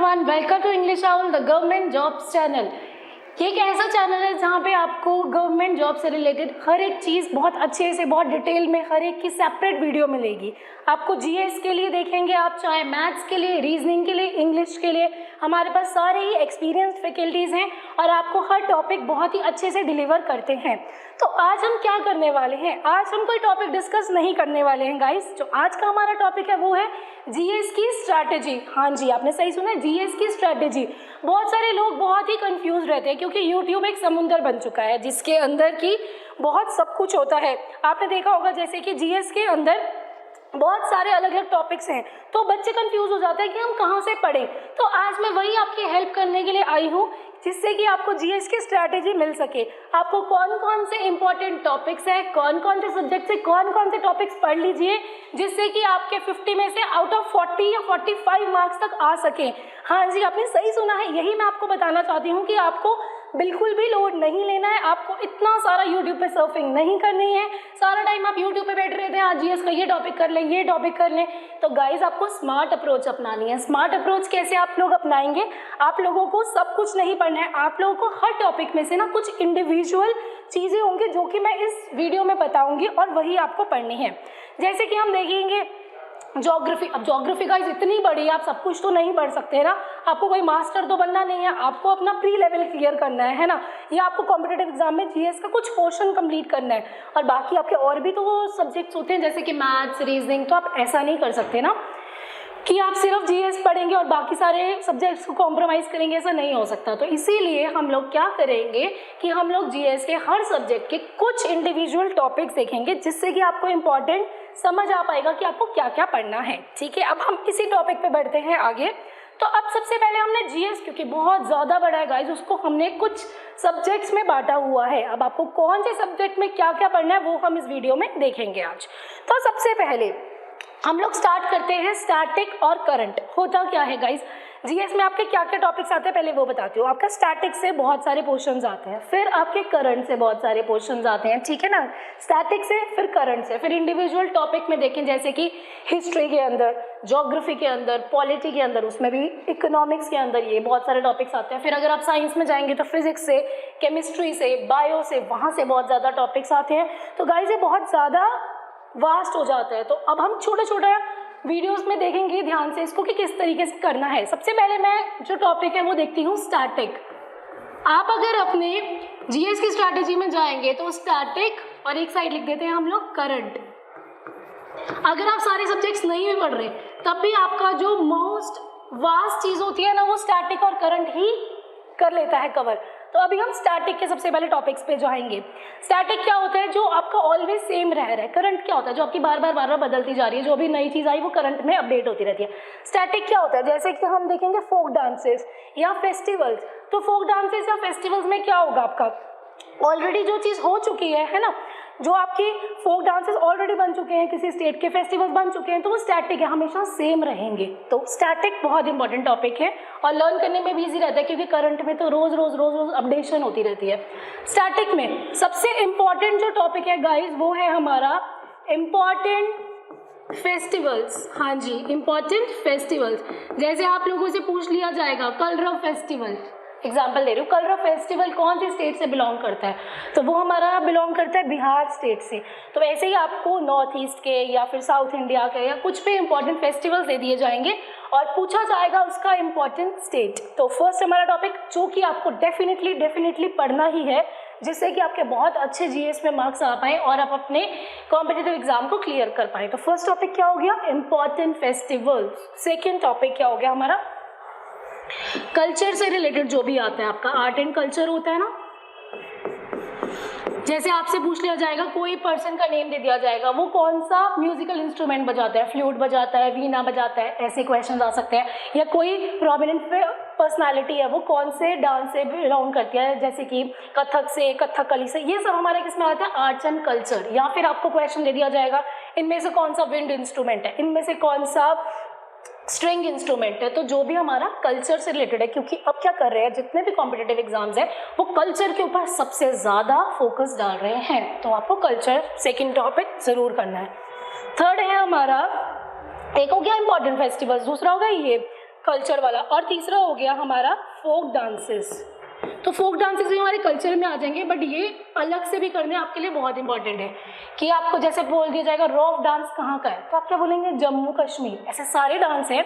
Everyone, welcome to English owl the government jobs channel. ये एक ऐसा चैनल है जहाँ पे आपको गवर्नमेंट जॉब से रिलेटेड हर एक चीज़ बहुत अच्छे से, बहुत डिटेल में हर एक की सेपरेट वीडियो मिलेगी। आपको जीएस के लिए देखेंगे आप, चाहे मैथ्स के लिए, रीजनिंग के लिए, इंग्लिश के लिए, हमारे पास सारे ही एक्सपीरियंस्ड फैकल्टीज़ हैं और आपको हर टॉपिक बहुत ही अच्छे से डिलीवर करते हैं। तो आज हम क्या करने वाले हैं? आज हम कोई टॉपिक डिस्कस नहीं करने वाले हैं गाइस। जो आज का हमारा टॉपिक है वो है जीएस की स्ट्रैटेजी। हाँ जी, आपने सही सुना, जीएस की स्ट्रैटेजी। बहुत सारे लोग बहुत ही कंफ्यूज रहते हैं क्योंकि यूट्यूब एक समुंदर बन चुका है जिसके अंदर की बहुत सब कुछ होता है। आपने देखा होगा जैसे कि जीएस के अंदर बहुत सारे अलग अलग टॉपिक्स हैं, तो बच्चे कंफ्यूज हो जाते हैं कि हम कहाँ से पढ़ें। तो आज मैं वही आपकी हेल्प करने के लिए आई हूँ जिससे कि आपको जीएस की स्ट्रैटेजी मिल सके। आपको कौन कौन से इंपॉर्टेंट टॉपिक्स हैं, कौन कौन से सब्जेक्ट से कौन कौन से टॉपिक्स पढ़ लीजिए जिससे कि आपके 50 में से आउट ऑफ 40 या 45 मार्क्स तक आ सके। हाँ जी, आपने सही सुना है, यही मैं आपको बताना चाहती हूँ कि आपको बिल्कुल भी लोड नहीं लेना है। आपको इतना सारा यूट्यूब पे सर्फिंग नहीं करनी है। सारा टाइम आप यूट्यूब पे बैठे रहते हैं, आज जीएस का ये टॉपिक कर लें, ये टॉपिक कर लें। तो गाइज आपको स्मार्ट अप्रोच अपनानी है। स्मार्ट अप्रोच कैसे आप लोग अपनाएंगे? आप लोगों को सब कुछ नहीं पढ़ना है, आप लोगों को हर टॉपिक में से ना कुछ इंडिविजुअल चीज़ें होंगी जो कि मैं इस वीडियो में बताऊँगी और वही आपको पढ़नी है। जैसे कि हम देखेंगे ज्योग्राफी। अब ज्योग्राफी गाइस इतनी बड़ी है, आप सब कुछ तो नहीं पढ़ सकते ना। आपको कोई मास्टर तो बनना नहीं है, आपको अपना प्री लेवल क्लियर करना है ना, या आपको कॉम्पिटिटिव एग्जाम में जीएस का कुछ पोर्शन कंप्लीट करना है। और बाकी आपके और भी तो सब्जेक्ट्स होते हैं जैसे कि मैथ्स, रीजनिंग। तो आप ऐसा नहीं कर सकते ना कि आप सिर्फ जीएस पढ़ेंगे और बाकी सारे सब्जेक्ट्स को कॉम्प्रोमाइज़ करेंगे, ऐसा नहीं हो सकता। तो इसीलिए हम लोग क्या करेंगे कि हम लोग जीएस के हर सब्जेक्ट के कुछ इंडिविजुअल टॉपिक्स देखेंगे जिससे कि आपको इम्पॉर्टेंट समझ आ पाएगा कि आपको क्या क्या पढ़ना है। ठीक है, अब हम इसी टॉपिक पे बढ़ते हैं आगे। तो अब सबसे पहले हमने जीएस, क्योंकि बहुत ज़्यादा बड़ा है गाइज, उसको हमने कुछ सब्जेक्ट्स में बांटा हुआ है। अब आपको कौन से सब्जेक्ट में क्या क्या पढ़ना है वो हम इस वीडियो में देखेंगे आज। तो सबसे पहले हम लोग स्टार्ट करते हैं स्टैटिक और करंट। होता क्या है गाइज, जीएस में आपके क्या क्या टॉपिक्स आते हैं पहले वो बताती हूँ। आपका स्टैटिक से बहुत सारे क्वेश्चंस आते हैं, फिर आपके करंट से बहुत सारे क्वेश्चंस आते हैं, ठीक है ना। स्टैटिक से, फिर करंट से, फिर इंडिविजुअल टॉपिक में देखें जैसे कि हिस्ट्री के अंदर, ज्योग्राफी के अंदर, पॉलिटी के अंदर, उसमें भी इकोनॉमिक्स के अंदर ये बहुत सारे टॉपिक्स आते हैं। फिर अगर आप साइंस में जाएंगे तो फिजिक्स से, केमिस्ट्री से, बायो से, वहाँ से बहुत ज़्यादा टॉपिक्स आते हैं। तो गाइज ये बहुत ज़्यादा वास्ट हो जाता है। तो अब हम छोटा छोटा वीडियोस में देखेंगे ध्यान से इसको कि किस तरीके से करना है। सबसे पहले मैं जो टॉपिक है वो देखती हूँ स्टैटिक। आप अगर अपने जीएस की स्ट्रैटेजी में जाएंगे तो स्टैटिक और एक साइड लिख देते हैं हम लोग करंट। अगर आप सारे सब्जेक्ट्स नहीं भी पढ़ रहे तब भी आपका जो मोस्ट वास्ट चीज़ होती है ना वो स्टैटिक और करंट ही कर लेता है कवर। तो अभी हम स्टैटिक के सबसे पहले टॉपिक्स पे जाएंगे। स्टैटिक क्या होता है? जो आपका ऑलवेज सेम रह रहा है। करंट क्या होता है? जो आपकी बार बार बदलती जा रही है, जो भी नई चीज़ आई वो करंट में अपडेट होती रहती है। स्टैटिक क्या होता है? जैसे कि हम देखेंगे फोक डांसेस या फेस्टिवल्स। तो फोक डांसेस या फेस्टिवल्स में क्या होगा? आपका ऑलरेडी जो चीज़ हो चुकी है ना, जो आपकी फोक डांसेस ऑलरेडी बन चुके हैं, किसी स्टेट के फेस्टिवल्स बन चुके हैं, तो वो स्टैटिक है, हमेशा सेम रहेंगे। तो स्टैटिक बहुत इंपॉर्टेंट टॉपिक है और लर्न करने में भी इजी रहता है क्योंकि करंट में तो रोज रोज अपडेशन होती रहती है। स्टैटिक में सबसे इंपॉर्टेंट जो टॉपिक है गाइज वो है हमारा इम्पॉर्टेंट फेस्टिवल्स। हाँ जी, इम्पॉर्टेंट फेस्टिवल्स। जैसे आप लोगों से पूछ लिया जाएगा कलरव फेस्टिवल, एग्जाम्पल दे रही हूँ, कलरव फेस्टिवल कौन से स्टेट से बिलोंग करता है? तो वो हमारा बिलोंग करता है बिहार स्टेट से। तो ऐसे ही आपको नॉर्थ ईस्ट के या फिर साउथ इंडिया के या कुछ भी इंपॉर्टेंट फेस्टिवल्स दे दिए जाएंगे और पूछा जाएगा उसका इंपॉर्टेंट स्टेट। तो फर्स्ट हमारा टॉपिक जो कि आपको डेफिनेटली पढ़ना ही है जिससे कि आपके बहुत अच्छे जीएस में मार्क्स आ पाए और आप अपने कॉम्पिटिटिव एग्जाम को क्लियर कर पाए। तो फर्स्ट टॉपिक क्या हो गया? Important festivals. सेकेंड टॉपिक क्या हो गया हमारा? कल्चर से रिलेटेड जो भी आता है आपका, आर्ट एंड कल्चर होता है ना। जैसे आपसे पूछ लिया जाएगा, कोई पर्सन का नेम दे दिया जाएगा, वो कौन सा म्यूजिकल इंस्ट्रूमेंट बजाता है, फ्लूट बजाता है, वीणा बजाता है, ऐसे क्वेश्चंस आ सकते हैं। या कोई प्रोमिनेंट पर्सनालिटी है, वो कौन से डांस से बिलोंग करती है, जैसे कि कथक से, कथकली से। ये सब हमारे किस में आता है? Arts and culture. या फिर आपको क्वेश्चन दे दिया जाएगा, इनमें से कौन सा विंड इंस्ट्रूमेंट है, इनमें से कौन सा स्ट्रिंग इंस्ट्रूमेंट है। तो जो भी हमारा कल्चर से रिलेटेड है, क्योंकि अब क्या कर रहे हैं जितने भी कॉम्पिटिटिव एग्जाम्स हैं वो कल्चर के ऊपर सबसे ज़्यादा फोकस डाल रहे हैं। तो आपको कल्चर सेकंड टॉपिक ज़रूर करना है। थर्ड है हमारा, एक हो गया इंपॉर्टेंट फेस्टिवल्स, दूसरा होगा ये कल्चर वाला। और तीसरा हो गया हमारा फोक डांसेस। तो फोक डांसेस भी हमारे कल्चर में आ जाएंगे, बट ये अलग से भी करने आपके लिए बहुत इंपॉर्टेंट है कि आपको जैसे बोल दिया जाएगा रॉफ डांस कहाँ का है, तो आप क्या बोलेंगे जम्मू कश्मीर। ऐसे सारे डांस हैं,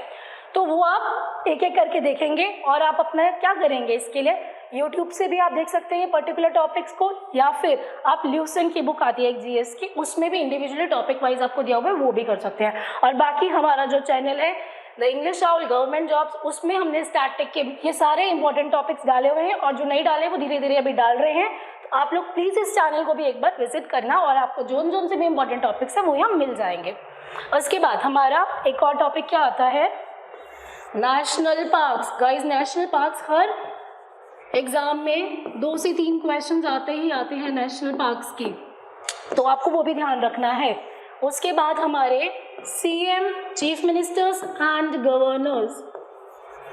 तो वो आप एक एक करके देखेंगे और आप अपना क्या करेंगे इसके लिए यूट्यूब से भी आप देख सकते हैं पर्टिकुलर टॉपिक्स को, या फिर आप ल्यूसन की बुक आती है एक जीएस की, उसमें भी इंडिविजुअली टॉपिक वाइज आपको दिया हुआ है, वो भी कर सकते हैं। और बाकी हमारा जो चैनल है the English Saul government jobs, उसमें हमने स्टैटिक के ये सारे इंपॉर्टेंट टॉपिक्स डाले हुए हैं, और जो नहीं डाले वो धीरे धीरे अभी डाल रहे हैं। तो आप लोग प्लीज़ इस चैनल को भी एक बार विजिट करना, और आपको जोन जोन से भी इंपॉर्टेंट टॉपिक्स हैं वो यहाँ मिल जाएंगे। उसके बाद हमारा एक और टॉपिक क्या आता है, national parks. Guys national parks हर एग्जाम में 2 से 3 क्वेश्चंस आते ही आते हैं नेशनल पार्क्स की, तो आपको वो भी ध्यान रखना है। उसके बाद हमारे CM, chief ministers and governors,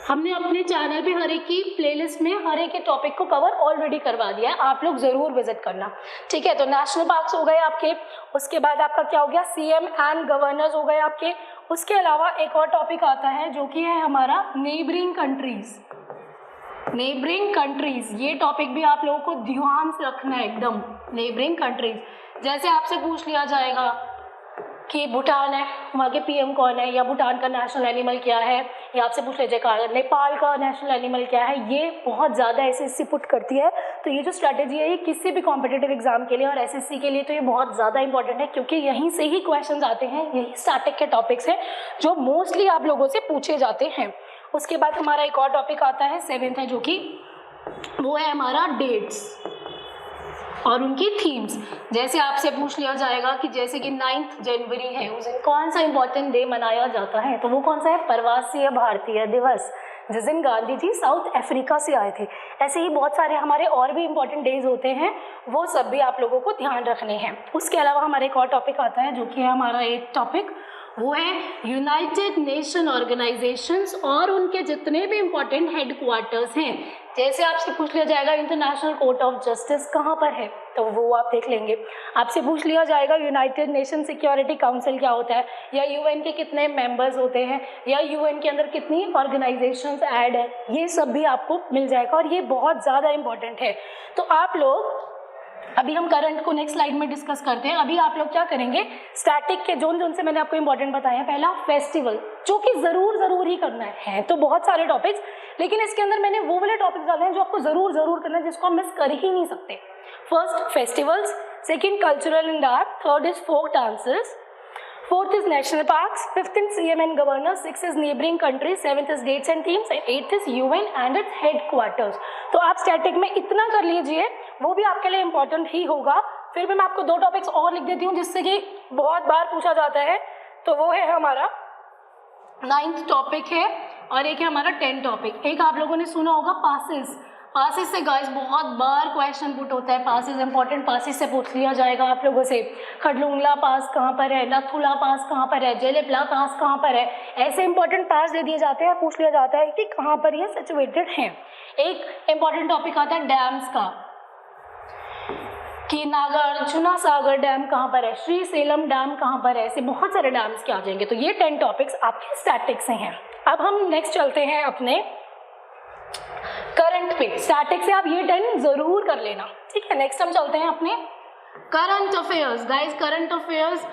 हमने अपने चैनल पे हर एक की प्लेलिस्ट में हर एक के टॉपिक को कवर ऑलरेडी करवा दिया है, आप लोग ज़रूर विजिट करना, ठीक है। तो नेशनल पार्क्स हो गए आपके, उसके बाद आपका क्या हो गया सीएम एंड गवर्नर्स हो गए आपके। उसके अलावा एक और टॉपिक आता है जो कि है हमारा नेबरिंग कंट्रीज़। नेबरिंग कंट्रीज़, ये टॉपिक भी आप लोगों को ध्यान से रखना है एकदम। नेबरिंग कंट्रीज़, जैसे आपसे पूछ लिया जाएगा कि भूटान है, वहाँ के पीएम कौन है, या भूटान का नेशनल एनिमल क्या है, या आपसे पूछ लीजिएगा नेपाल का नेशनल एनिमल क्या है, ये बहुत ज़्यादा एसएससी पुट करती है। तो ये जो स्ट्रैटेजी है ये किसी भी कॉम्पिटिटिव एग्जाम के लिए और एसएससी के लिए तो ये बहुत ज़्यादा इंपॉर्टेंट है, क्योंकि यहीं से ही क्वेश्चन आते हैं, यही स्टैटिक के टॉपिक्स हैं जो मोस्टली आप लोगों से पूछे जाते हैं। उसके बाद हमारा एक और टॉपिक आता है 7th है, जो कि वो है हमारा डेट्स और उनकी थीम्स। जैसे आपसे पूछ लिया जाएगा कि जैसे कि 9 जनवरी है, उस दिन कौन सा इंपॉर्टेंट डे मनाया जाता है, तो वो कौन सा है, प्रवासीय भारतीय दिवस, जिस दिन गांधी जी साउथ अफ्रीका से आए थे। ऐसे ही बहुत सारे हमारे और भी इंपॉर्टेंट डेज होते हैं, वो सब भी आप लोगों को ध्यान रखने हैं। उसके अलावा हमारा एक और टॉपिक आता है जो कि है हमारा एक टॉपिक, वो है यूनाइटेड नेशन ऑर्गेनाइजेशंस और उनके जितने भी इम्पोर्टेंट हेडक्वार्टर्स हैं। जैसे आपसे पूछ लिया जाएगा इंटरनेशनल कोर्ट ऑफ जस्टिस कहाँ पर है, तो वो आप देख लेंगे। आपसे पूछ लिया जाएगा यूनाइटेड नेशन सिक्योरिटी काउंसिल क्या होता है, या यूएन के कितने मेंबर्स होते हैं, या यूएन के अंदर कितनी ऑर्गेनाइजेशंस ऐड है, ये सब भी आपको मिल जाएगा और ये बहुत ज़्यादा इंपॉर्टेंट है। तो आप लोग, अभी हम करंट को नेक्स्ट स्लाइड में डिस्कस करते हैं। अभी आप लोग क्या करेंगे, स्टैटिक के जोन जोन से मैंने आपको इंपॉर्टेंट बताया है। पहला फेस्टिवल, जो कि ज़रूर ही करना है, तो बहुत सारे टॉपिक्स, लेकिन इसके अंदर मैंने वो वाले टॉपिक्स डाले हैं जो आपको ज़रूर करना है, जिसको हम मिस कर ही नहीं सकते। First festivals, second cultural and art, third is folk dances, fourth is national parks, fifth is CM and governors, sixth is neighboring countries, seventh is dates and themes, and eighth is UN and its headquarters। तो आप static में इतना कर लीजिए, वो भी आपके लिए इम्पोर्टेंट ही होगा। फिर भी मैं आपको 2 टॉपिक्स और लिख देती हूँ जिससे कि बहुत बार पूछा जाता है, तो वो है हमारा 9th टॉपिक है और एक है हमारा 10th टॉपिक। एक आप लोगों ने सुना होगा पासिस। पासिस से गाइस बहुत बार क्वेश्चन पुट होता है, पासिस इंपॉर्टेंट, पासिस से पूछ लिया जाएगा आप लोगों से खडलुंगला पास कहाँ पर है, नथुला पास कहाँ पर है, जेलेपला पास कहाँ पर है, ऐसे इंपॉर्टेंट पास दे दिए जाते हैं, पूछ लिया जाता है कि कहाँ पर ये सिचुएटेड हैं। एक इंपॉर्टेंट टॉपिक आता है डैम्स का, कि नागार्जुना सागर डैम कहाँ पर है, श्री सेलम डैम कहाँ पर है, ऐसे बहुत सारे डैम्स के आ जाएंगे। तो ये 10 टॉपिक्स आपके स्टैटिक से हैं। अब हम नेक्स्ट चलते हैं अपने करंट पे। स्टैटिक से आप ये 10 जरूर कर लेना, ठीक है। नेक्स्ट हम चलते हैं अपने current affairs. Guys current affairs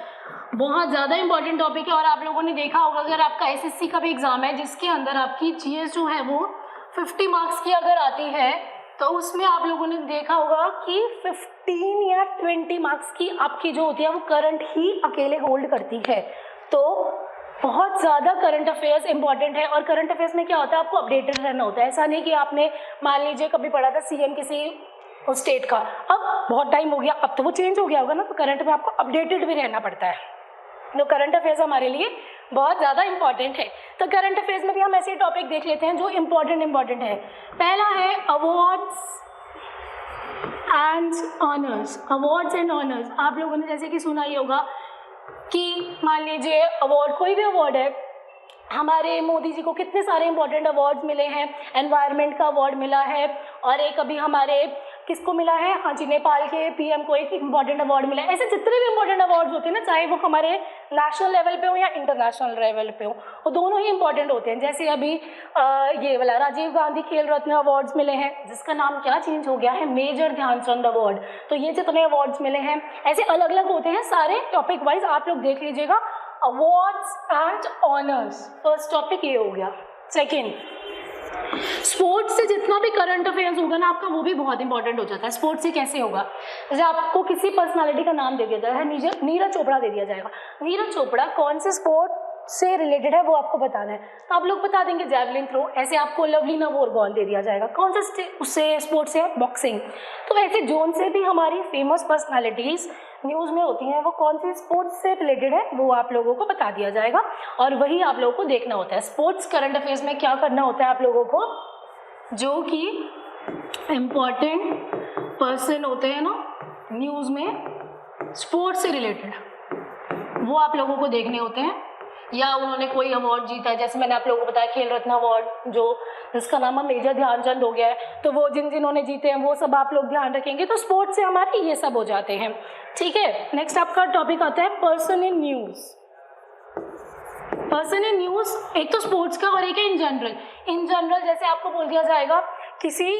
बहुत ज़्यादा इंपॉर्टेंट टॉपिक है, और आप लोगों ने देखा होगा अगर आपका एसएससी का भी एग्जाम है जिसके अंदर आपकी जीएस जो है वो 50 मार्क्स की अगर आती है, तो उसमें आप लोगों ने देखा होगा कि 15 या 20 मार्क्स की आपकी जो होती है वो करंट ही अकेले होल्ड करती है। तो बहुत ज़्यादा करंट अफेयर्स इंपॉर्टेंट है, और करंट अफेयर्स में क्या होता है, आपको अपडेटेड रहना होता है। ऐसा नहीं कि आपने मान लीजिए कभी पढ़ा था सीएम किसी उस स्टेट का, अब बहुत टाइम हो गया, अब तो वो चेंज हो गया होगा ना, तो करंट में आपको अपडेटेड भी रहना पड़ता है। तो करंट अफेयर्स हमारे लिए बहुत ज़्यादा इंपॉर्टेंट है। तो करंट अफेयर्स में भी हम ऐसे टॉपिक देख लेते हैं जो इंपॉर्टेंट है। पहला है awards and honours. Awards and honours आप लोगों ने जैसे कि सुना ही होगा कि मान लीजिए अवार्ड, कोई भी अवार्ड है, हमारे मोदी जी को कितने सारे इंपॉर्टेंट अवार्ड्स मिले हैं, एनवायरनमेंट का अवार्ड मिला है, और एक अभी हमारे किसको मिला है, हाँ जी नेपाल के पीएम को एक इंपॉर्टेंट अवार्ड मिला है। ऐसे जितने भी इंपॉर्टेंट अवार्ड्स होते हैं ना, चाहे वो हमारे नेशनल लेवल पे हो या इंटरनेशनल लेवल पे हो, वो दोनों ही इंपॉर्टेंट होते हैं। जैसे अभी ये वाला राजीव गांधी खेल रत्न अवार्ड्स मिले हैं, जिसका नाम क्या चेंज हो गया है, मेजर ध्यानचंद अवार्ड। तो ये जितने अवार्ड्स मिले हैं ऐसे अलग अलग होते हैं, सारे टॉपिक वाइज आप लोग देख लीजिएगा। Awards and honours, first topic ये हो गया। सेकेंड, स्पोर्ट्स से जितना भी करंट अफेयर्स होगा ना आपका, वो भी बहुत इंपॉर्टेंट हो जाता है। स्पोर्ट्स से कैसे होगा, जैसे आपको किसी पर्सनालिटी का नाम दे दिया जाएगा, नीरज चोपड़ा दे दिया जाएगा, नीरज चोपड़ा कौन से स्पोर्ट से रिलेटेड है वो आपको बताना है, तो आप लोग बता देंगे जैवलिन थ्रो। ऐसे आपको लवलीना बोरगोहेन दे दिया जाएगा, कौन सा उससे स्पोर्ट्स से, बॉक्सिंग। तो वैसे जोन से भी हमारी फेमस पर्सनालिटीज न्यूज़ में होती हैं, वो कौन सी स्पोर्ट्स से रिलेटेड है वो आप लोगों को बता दिया जाएगा, और वही आप लोगों को देखना होता है। स्पोर्ट्स करंट अफेयर्स में क्या करना होता है आप लोगों को, जो कि इम्पॉर्टेंट पर्सन होते हैं ना न्यूज़ में स्पोर्ट्स से रिलेटेड, वो आप लोगों को देखने होते हैं। या उन्होंने कोई अवार्ड जीता है, जैसे मैंने आप लोगों को बताया खेल रत्न अवार्ड, जो जिसका नाम मेजर ध्यानचंद हो गया है, तो वो जिन्होंने जीते हैं वो सब आप लोग ध्यान रखेंगे। तो स्पोर्ट्स से हमारे ये सब हो जाते हैं, ठीक है। नेक्स्ट आपका टॉपिक आता है person in news. Person in news एक तो स्पोर्ट्स का और एक है इन जनरल। इन जनरल जैसे आपको बोल दिया जाएगा किसी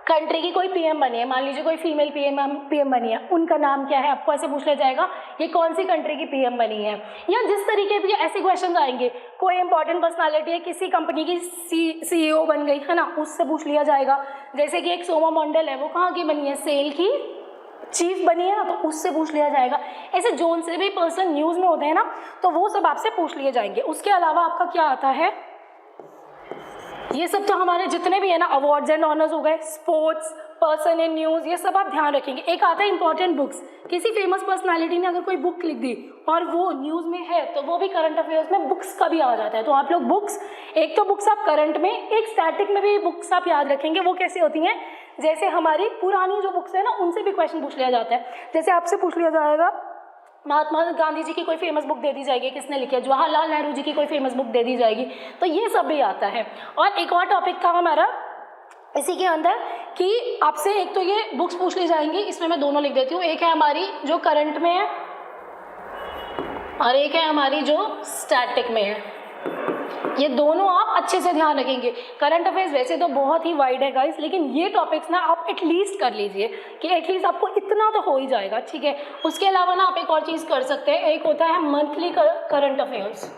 कंट्री की कोई पीएम बनी है, मान लीजिए कोई फीमेल पीएम बनी है, उनका नाम क्या है, आपको ऐसे पूछ लिया जाएगा ये कौन सी कंट्री की पीएम बनी है। या जिस तरीके भी ऐसे क्वेश्चन आएंगे, कोई इंपॉर्टेंट पर्सनालिटी है, किसी कंपनी की सीईओ बन गई है ना, उससे पूछ लिया जाएगा। जैसे कि एक सोमा मंडल है, वो कहाँ की बनी है, सेल की चीफ बनी है ना, तो उससे पूछ लिया जाएगा। ऐसे जोन से भी पर्सन न्यूज़ में होते हैं ना, तो वो सब आपसे पूछ लिए जाएंगे। उसके अलावा आपका क्या आता है, ये सब तो हमारे जितने भी है ना अवार्ड्स एंड ऑनर्स हो गए, स्पोर्ट्स, पर्सन इन न्यूज़, ये सब आप ध्यान रखेंगे। एक आता है इंपॉर्टेंट बुक्स, किसी फेमस पर्सनालिटी ने अगर कोई बुक लिख दी और वो न्यूज़ में है, तो वो भी करंट अफेयर्स में बुक्स का भी आ जाता है। तो आप लोग बुक्स, एक तो बुक्स आप करंट में, एक स्टैटिक में भी बुक्स आप याद रखेंगे। वो कैसे होती हैं, जैसे हमारी पुरानी जो बुक्स है ना, उनसे भी क्वेश्चन पूछ लिया जाता है। जैसे आपसे पूछ लिया जाएगा महात्मा गांधी जी की कोई फेमस बुक दे दी जाएगी, किसने लिखी है, जवाहरलाल नेहरू जी की कोई फेमस बुक दे दी जाएगी, तो ये सब भी आता है। और एक और टॉपिक था हमारा इसी के अंदर कि आपसे एक तो ये बुक्स पूछ ली जाएंगी, इसमें मैं दोनों लिख देती हूँ, एक है हमारी जो करंट में है और एक है हमारी जो स्टैटिक में है। ये दोनों आप अच्छे से ध्यान रखेंगे। करंट अफेयर्स वैसे तो बहुत ही वाइड है गाइस, लेकिन ये टॉपिक्स ना आप एटलीस्ट कर लीजिए कि एटलीस्ट आपको इतना तो हो ही जाएगा, ठीक है। उसके अलावा ना आप एक और चीज़ कर सकते हैं, एक होता है monthly current affairs.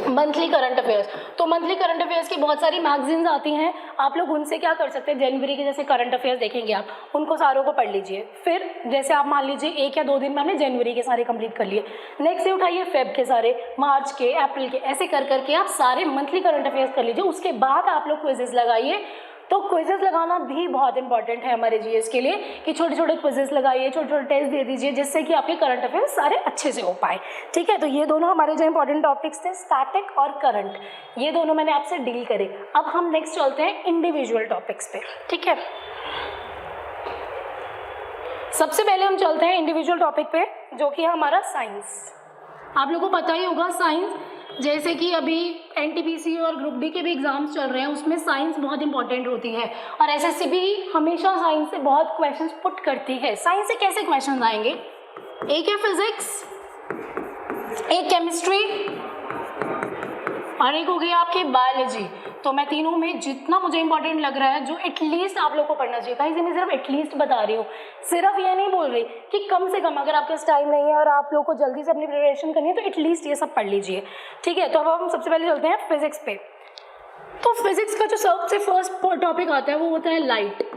Monthly current affairs, तो मंथली करंट अफेयर्स की बहुत सारी मैगजीन्स आती हैं, आप लोग उनसे क्या कर सकते हैं, जनवरी के जैसे करंट अफेयर्स देखेंगे आप, उनको सारों को पढ़ लीजिए। फिर जैसे आप मान लीजिए 1 या 2 दिन में हमने जनवरी के सारे कंप्लीट कर लिए, नेक्स्ट डे उठाइए फेब के सारे, मार्च के, अप्रैल के, ऐसे कर करके आप सारे मंथली करंट अफेयर्स कर लीजिए। उसके बाद आप लोग क्विजेस लगाइए। तो क्विजेस लगाना भी बहुत इंपॉर्टेंट है हमारे जीएस के लिए, कि छोटे छोटे क्विजेस लगाइए, छोटे छोटे टेस्ट दे दीजिए, जिससे कि आपके करंट अफेयर्स सारे अच्छे से हो पाए, ठीक है। तो ये दोनों हमारे जो इंपॉर्टेंट टॉपिक्स थे, स्टैटिक और करंट, ये दोनों मैंने आपसे डील करे। अब हम नेक्स्ट चलते हैं इंडिविजुअल टॉपिक्स पे, ठीक है। सबसे पहले हम चलते हैं इंडिविजुअल टॉपिक पे, जो कि है हमारा साइंस। आप लोगों को पता ही होगा साइंस, जैसे कि अभी एनटीपीसी और ग्रुप डी के भी एग्जाम्स चल रहे हैं, उसमें साइंस बहुत इंपॉर्टेंट होती है और एसएससी भी हमेशा साइंस से बहुत क्वेश्चंस पुट करती है। साइंस से कैसे क्वेश्चंस आएंगे, एक है फिजिक्स, एक केमिस्ट्री और एक हो गई आपकी बायोलॉजी। तो मैं तीनों में जितना मुझे इंपॉर्टेंट लग रहा है, जो एटलीस्ट आप लोग को पढ़ना चाहिए था, इसे मैं सिर्फ एटलीस्ट बता रही हूँ, सिर्फ ये नहीं बोल रही कि कम से कम, अगर आपके पास टाइम नहीं है और आप लोग को जल्दी से अपनी प्रिपरेशन करनी है तो एटलीस्ट ये सब पढ़ लीजिए, ठीक है। तो अब हम सबसे पहले चलते हैं फिजिक्स पे। तो फिजिक्स का जो सबसे फर्स्ट टॉपिक आता है वो होता है लाइट।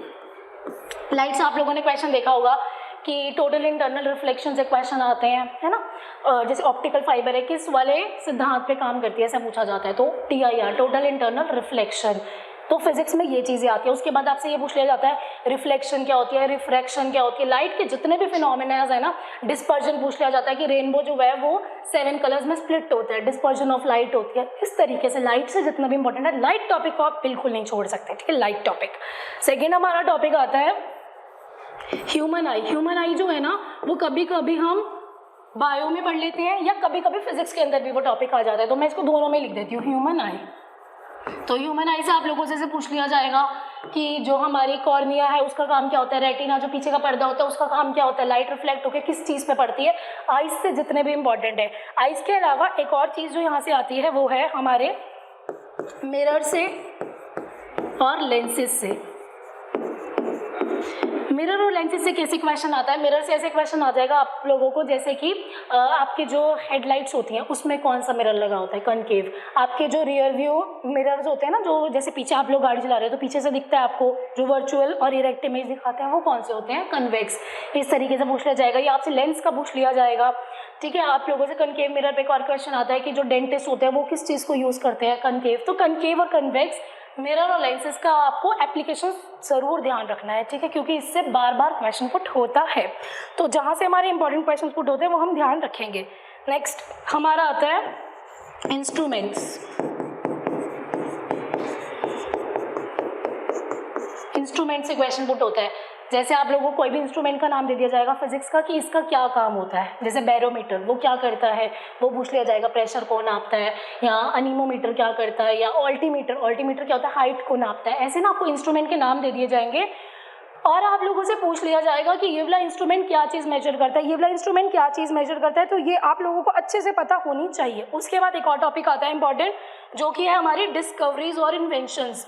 लाइट से आप लोगों ने क्वेश्चन देखा होगा कि टोटल इंटरनल रिफ्लेक्शन से क्वेश्चन आते हैं, है ना। जैसे ऑप्टिकल फाइबर है, किस वाले सिद्धांत पे काम करती है, ऐसा पूछा जाता है, तो TIR, टोटल इंटरनल रिफ्लेक्शन। तो फिजिक्स में ये चीज़ें आती है। उसके बाद आपसे ये पूछ लिया जाता है रिफ्लेक्शन क्या होती है, रिफ्रैक्शन क्या होती है, लाइट के जितने भी फिनोमेनाज है ना, डिस्पर्जन पूछ लिया जाता है कि रेनबो जो है वो 7 कलर्स में स्प्लिट होता है, डिस्पर्जन ऑफ लाइट होती है। इस तरीके से लाइट से जितना भी इंपॉर्टेंट है, लाइट टॉपिक को आप बिल्कुल नहीं छोड़ सकते, ठीक है, लाइट टॉपिक। सेकेंड हमारा टॉपिक आता है ह्यूमन आई। ह्यूमन आई जो है ना, वो कभी कभी हम बायो में पढ़ लेते हैं या कभी कभी फिजिक्स के अंदर भी वो टॉपिक आ जाता है, तो मैं इसको दोनों में लिख देती हूँ, ह्यूमन आई। तो ह्यूमन आई से आप लोगों से पूछ लिया जाएगा कि जो हमारी कॉर्निया है उसका काम क्या होता है, रेटिना जो पीछे का पर्दा होता है उसका काम क्या होता है, लाइट रिफ्लेक्ट होकर किस चीज़ पे पड़ती है, आइज से जितने भी इंपॉर्टेंट है। आइज के अलावा एक और चीज़ जो यहाँ से आती है वो है हमारे मिरर से और लेंसेज से। मिरर और लेंसेज से कैसे क्वेश्चन आता है, मिरर से ऐसे क्वेश्चन आ जाएगा आप लोगों को जैसे कि आपके जो हेडलाइट्स होती हैं उसमें कौन सा मिरर लगा होता है, कनकेव। आपके जो रियर व्यू मिरर्स होते हैं ना, जो जैसे पीछे आप लोग गाड़ी चला रहे हो तो पीछे से दिखता है आपको, जो वर्चुअल और इरेक्ट इमेज दिखाते हैं वो कौन से होते हैं, कन्वेक्स। इस तरीके से पूछ लिया जाएगा। या आपसे लेंस का पूछ लिया जाएगा, ठीक है। आप लोगों से कनकेव मिरर पे एक और क्वेश्चन आता है कि जो डेंटिस्ट होते हैं वो किस चीज़ को यूज़ करते हैं, कनकेव। तो कनकेव और कन्वेक्स मिरर और लेंसेज का आपको एप्लीकेशन ज़रूर ध्यान रखना है, ठीक है, क्योंकि इससे बार बार क्वेश्चन पुट होता है। तो जहाँ से हमारे इंपॉर्टेंट क्वेश्चन पुट होते हैं वो हम ध्यान रखेंगे। नेक्स्ट हमारा आता है इंस्ट्रूमेंट्स। इंस्ट्रूमेंट से क्वेश्चन पुट होता है। जैसे आप लोगों को कोई भी इंस्ट्रूमेंट का नाम दे दिया जाएगा फिजिक्स का कि इसका क्या काम होता है, जैसे बैरोमीटर वो क्या करता है वो पूछ लिया जाएगा, प्रेशर को नापता है, या अनीमोमीटर क्या करता है, या ऑल्टीमीटर क्या होता है, हाइट को नापता है। ऐसे ना आपको इंस्ट्रूमेंट के नाम दे दिए जाएंगे और आप लोगों से पूछ लिया जाएगा कि ये वाला इंस्ट्रूमेंट क्या चीज़ मेजर करता है, ये वाला इंस्ट्रूमेंट क्या चीज़ मेजर करता है। तो ये आप लोगों को अच्छे से पता होनी चाहिए। उसके बाद एक और टॉपिक आता है इंपॉर्टेंट, जो कि है हमारी डिस्कवरीज और इन्वेंशंस।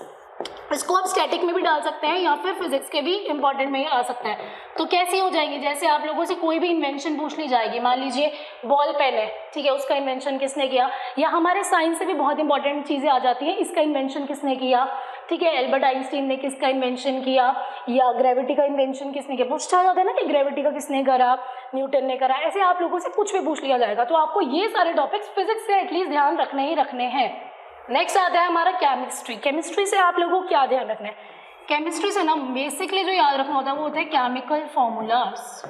इसको आप स्टैटिक में भी डाल सकते हैं या फिर फिजिक्स के भी इंपॉर्टेंट में ही आ सकता है। तो कैसे हो जाएंगे, जैसे आप लोगों से कोई भी इन्वेंशन पूछ ली जाएगी, मान लीजिए बॉल पेन है, ठीक है, उसका इन्वेंशन किसने किया, या हमारे साइंस से भी बहुत इंपॉर्टेंट चीज़ें आ जाती हैं, इसका इन्वेंशन किसने किया, ठीक है, एल्बर्ट आइंस्टीन ने किसका इन्वेंशन किया, या ग्रेविटी का इन्वेंशन किसने किया। पूछा जाता है ना कि ग्रेविटी का किसने करा, न्यूटन ने करा। ऐसे आप लोगों से कुछ भी पूछ लिया जाएगा। तो आपको ये सारे टॉपिक्स फिजिक्स से एटलीस्ट ध्यान रखने ही रखने हैं। नेक्स्ट आता है हमारा केमिस्ट्री। केमिस्ट्री से आप लोगों को क्या ध्यान रखना है, केमिस्ट्री से ना बेसिकली जो याद रखना होता है वो होता है केमिकल फॉर्मूलास।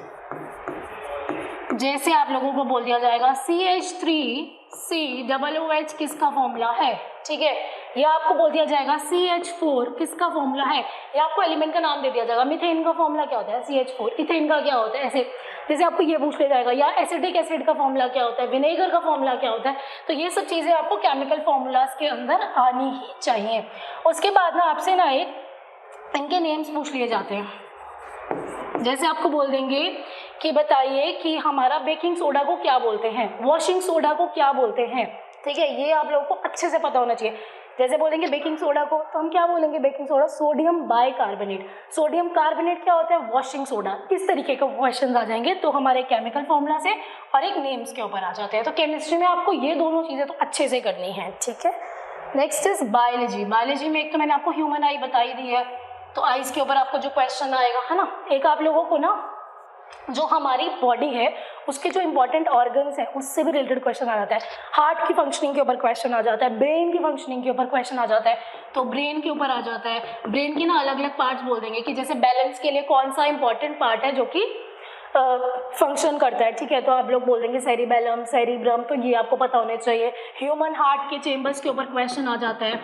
जैसे आप लोगों को बोल दिया जाएगा CH3COOH किसका फॉर्मूला है, ठीक है, या आपको बोल दिया जाएगा CH4 किसका फॉर्मूला है, या आपको एलिमेंट का नाम दे दिया जाएगा, मीथेन का फॉर्मूला क्या होता है CH4, इथेन का क्या होता है, ऐसे जैसे आपको ये पूछ लिया जाएगा, या एसिडिक एसिड का फॉर्मूला क्या होता है, विनेगर का फॉर्मूला क्या होता है। तो ये सब चीज़ें आपको केमिकल फॉर्मूलाज के अंदर आनी ही चाहिए। उसके बाद ना आपसे ना एक इनके नेम्स पूछ लिए जाते हैं। जैसे आपको बोल देंगे कि बताइए कि हमारा बेकिंग सोडा को क्या बोलते हैं, वॉशिंग सोडा को क्या बोलते हैं, ठीक है, ये आप लोगों को अच्छे से पता होना चाहिए। जैसे बोलेंगे बेकिंग सोडा को तो हम क्या बोलेंगे, baking soda sodium bicarbonate. Sodium carbonate क्या होता है, वॉशिंग सोडा। इस तरीके के क्वेश्चन आ जाएंगे तो हमारे केमिकल फॉर्मूला से और एक नेम्स के ऊपर आ जाते हैं। तो केमिस्ट्री में आपको ये दोनों चीज़ें तो अच्छे से करनी है, ठीक है। Next is biology. बायोलॉजी में एक तो मैंने आपको ह्यूमन आई बताई दी है, तो आइज के ऊपर आपको जो क्वेश्चन आएगा है ना, एक आप लोगों को ना जो हमारी बॉडी है उसके जो इंपॉर्टेंट ऑर्गन्स हैं उससे भी रिलेटेड क्वेश्चन आ जाता है। हार्ट की फंक्शनिंग के ऊपर क्वेश्चन आ जाता है, ब्रेन की फंक्शनिंग के ऊपर क्वेश्चन आ जाता है। तो ब्रेन के ऊपर आ जाता है, ब्रेन के ना अलग अलग पार्ट्स बोल देंगे कि जैसे बैलेंस के लिए कौन सा इंपॉर्टेंट पार्ट है जो कि फंक्शन करता है, ठीक है, तो आप लोग बोल देंगे सेरिबेलम, सेरिब्रम। तो ये आपको पता होने चाहिए। ह्यूमन हार्ट के चेम्बर्स के ऊपर क्वेश्चन आ जाता है।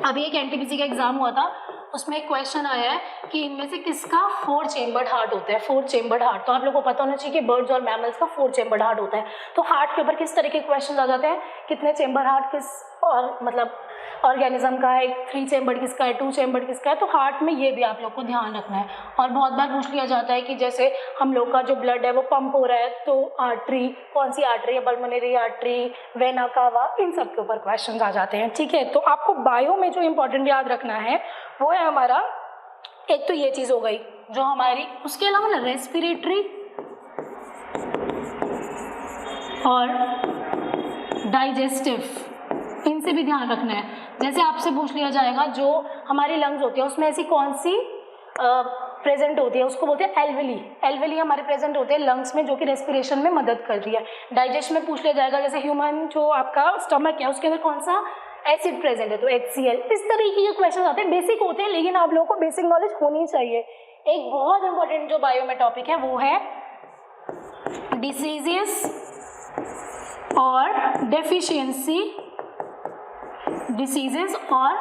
अभी एक एनटीपीसी का एग्जाम हुआ था, उसमें एक क्वेश्चन आया है कि इनमें से किसका 4 चेम्बर्ड हार्ट होता है, 4 चेम्बर्ड हार्ट। तो आप लोगों को पता होना चाहिए कि बर्ड्स और मैमल्स का 4 चेम्बर्ड हार्ट होता है। तो हार्ट के ऊपर किस तरह के क्वेश्चन आ जाते हैं, कितने चेम्बर हार्ट किस और मतलब ऑर्गेनिज्म का है, 3 चेम्बर्ड किसका है, 2 चेम्बर्ड किसका है। तो हार्ट में ये भी आप लोग को ध्यान रखना है। और बहुत बार पूछ लिया जाता है कि जैसे हम लोग का जो ब्लड है वो पंप हो रहा है, तो आर्टरी कौन सी आर्टरी है, पल्मोनरी आर्टरी, वेना कावा, इन सब के ऊपर क्वेश्चन आ जाते हैं, ठीक है। तो आपको बायो में जो इंपॉर्टेंट याद रखना है वो है हमारा, एक तो ये चीज़ हो गई जो हमारी, उसके अलावा ना रेस्पिरेटरी और डाइजेस्टिव, इनसे भी ध्यान रखना है। जैसे आपसे पूछ लिया जाएगा जो हमारी लंग्स होती है उसमें ऐसी कौन सी प्रेजेंट होती है, उसको बोलते हैं एल्वेली। एल्वेली हमारे प्रेजेंट होते हैं लंग्स में, जो कि रेस्पिरेशन में मदद करती है। डाइजेशन में पूछ लिया जाएगा जैसे ह्यूमन जो आपका स्टमक है उसके अंदर कौन सा एसिड प्रेजेंट है, तो HCl। इस तरीके के क्वेश्चन आते हैं, बेसिक होते हैं, लेकिन आप लोगों को बेसिक नॉलेज होनी चाहिए। एक बहुत इंपॉर्टेंट जो बायो में टॉपिक है वो है डिसीजेस और डेफिशिएंसी, डिसीजेस और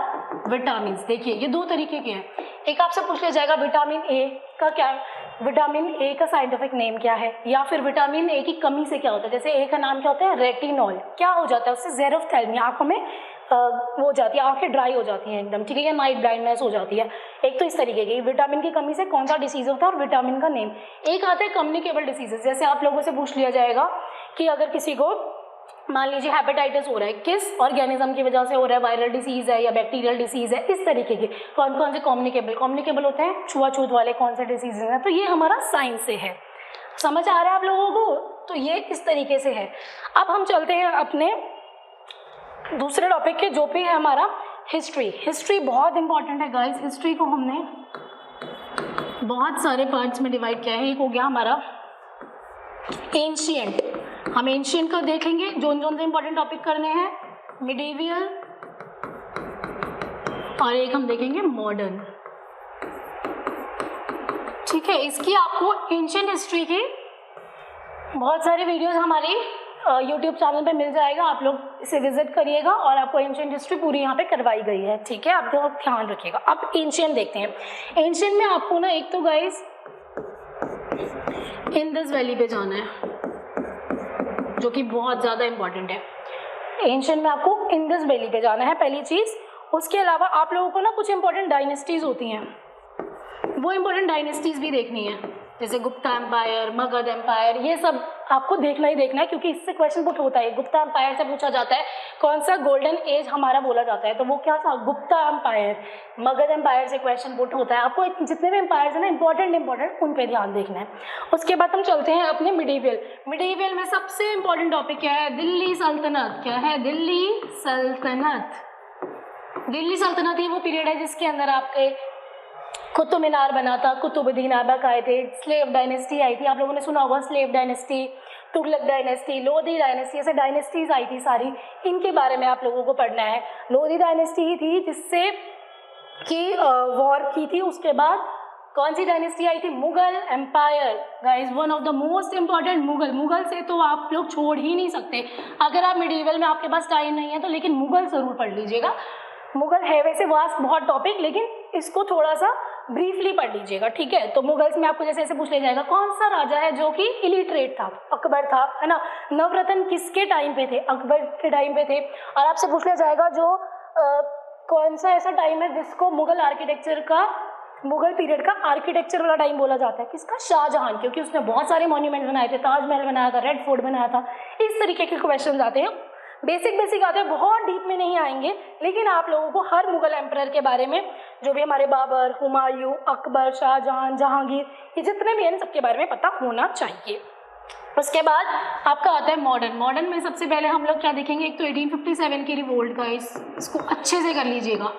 विटामिन। देखिए ये 2 तरीके के हैं। एक आपसे पूछ लिया जाएगा विटामिन ए का क्या, विटामिन ए का साइंटिफिक नेम क्या है, या फिर विटामिन ए की कमी से क्या होता है। जैसे ए का नाम क्या होता है, रेटिनॉल। क्या हो जाता है उससे, ज़ेरोफ्थैल्मिया, आंखों में वो हो जाती है, आंखें ड्राई हो जाती हैं एकदम, ठीक है, या नाइट ब्लाइंडनेस हो जाती है। एक तो इस तरीके की विटामिन की कमी से कौन सा डिसीज होता है और विटामिन का नेम। एक आता है कम्युनिकेबल डिसीजेस, जैसे आप लोगों से पूछ लिया जाएगा कि अगर किसी को मान लीजिए हेपेटाइटिस हो रहा है, किस ऑर्गेनिज्म की वजह से हो रहा है, वायरल डिसीज है या बैक्टीरियल डिसीज है, इस तरीके के कौन कौन से कम्युनिकेबल होते हैं, छुआछूत वाले कौन से डिसीजेज हैं। तो ये हमारा साइंस से है, समझ आ रहा है आप लोगों को। तो ये इस तरीके से है। अब हम चलते हैं अपने दूसरे टॉपिक के, जो भी है हमारा हिस्ट्री। हिस्ट्री बहुत इंपॉर्टेंट है गाइस। हिस्ट्री को हमने बहुत सारे पार्ट्स में डिवाइड किया है। एक हो गया हमारा एंशिएंट, हम एंशिएंट को देखेंगे, जोन से इंपॉर्टेंट टॉपिक करने हैं, मिडिवियल, और एक हम देखेंगे मॉडर्न, ठीक है। इसकी आपको एंशिएंट हिस्ट्री की बहुत सारी वीडियोस हमारी यूट्यूब चैनल पे मिल जाएगा, आप लोग इसे विजिट करिएगा और आपको एंशिएंट हिस्ट्री पूरी यहाँ पे करवाई गई है, ठीक है, आप ध्यान रखिएगा। अब एंशिएंट देखते हैं। एंशिएंट में आपको ना एक तो गाइस इंडस वैली पे जाना है, जो कि बहुत ज़्यादा इंपॉर्टेंट है। एंशिएंट में आपको इंडस वैली पे जाना है पहली चीज़। उसके अलावा आप लोगों को ना कुछ इंपॉर्टेंट डायनेस्टीज़ होती हैं, वो इंपॉर्टेंट डायनेस्टीज़ भी देखनी है, जैसे गुप्ता एम्पायर, मगध एम्पायर, ये सब आपको देखना ही देखना है, क्योंकि इससे क्वेश्चन पुट होता है। गुप्ता एम्पायर से पूछा जाता है कौन सा गोल्डन एज हमारा बोला जाता है, तो वो क्या था, गुप्ता एम्पायर। मगध एम्पायर से क्वेश्चन पुट होता है। आपको जितने भी एम्पायर्स हैं ना इंपॉर्टेंट उन पे ध्यान देखना है। उसके बाद हम चलते हैं अपने मिडिवियल। मिडिवियल में सबसे इंपॉर्टेंट टॉपिक क्या है, दिल्ली सल्तनत। क्या है, दिल्ली सल्तनत। दिल्ली सल्तनत ही वो पीरियड है जिसके अंदर आपके कुतुब मीनार बना था, कुतुबुद्दीन ऐबक आए थे, स्लेव डायनेस्टी आई थी, आप लोगों ने सुना होगा slave dynasty, Tughlaq dynasty, Lodhi dynasty, ऐसे डायनेस्टीज आई थी सारी, इनके बारे में आप लोगों को पढ़ना है। लोधी डायनेस्टी ही थी जिससे कि वॉर की थी। उसके बाद कौन सी डायनेस्टी आई थी, Mughal empire. Guys one of the most important Mughal से तो आप लोग छोड़ ही नहीं सकते। अगर आप मिडिवल में आपके पास टाइम नहीं है तो लेकिन मुगल ज़रूर पढ़ लीजिएगा। मुगल है वैसे वास्ट बहुत टॉपिक, लेकिन इसको थोड़ा सा ब्रीफली पढ़ लीजिएगा, ठीक है। तो मुगल्स में आपको जैसे ऐसे पूछ लिया जाएगा कौन सा राजा है जो कि इलिटरेट था, अकबर था, है ना। नवरत्न किसके टाइम पे थे, अकबर के टाइम पे थे। और आपसे पूछ लिया जाएगा जो कौन सा ऐसा टाइम है जिसको मुगल आर्किटेक्चर का, मुगल पीरियड का आर्किटेक्चर वाला टाइम बोला जाता है, किसका, शाहजहां, क्योंकि उसने बहुत सारे मॉन्यूमेंट्स बनाए थे, ताजमहल बनाया था, रेड फोर्ट बनाया था। इस तरीके के क्वेश्चन आते हैं, बेसिक आते हैं, बहुत डीप में नहीं आएंगे, लेकिन आप लोगों को हर मुगल एम्परर के बारे में, जो भी हमारे बाबर, हुमायूं, अकबर, शाहजहां, जहांगीर, ये जितने भी हैं सबके बारे में पता होना चाहिए। उसके बाद आपका आता है मॉडर्न। मॉडर्न में सबसे पहले हम लोग क्या देखेंगे, एक तो 1857 की रिवोल्ट का, इसको अच्छे से कर लीजिएगा।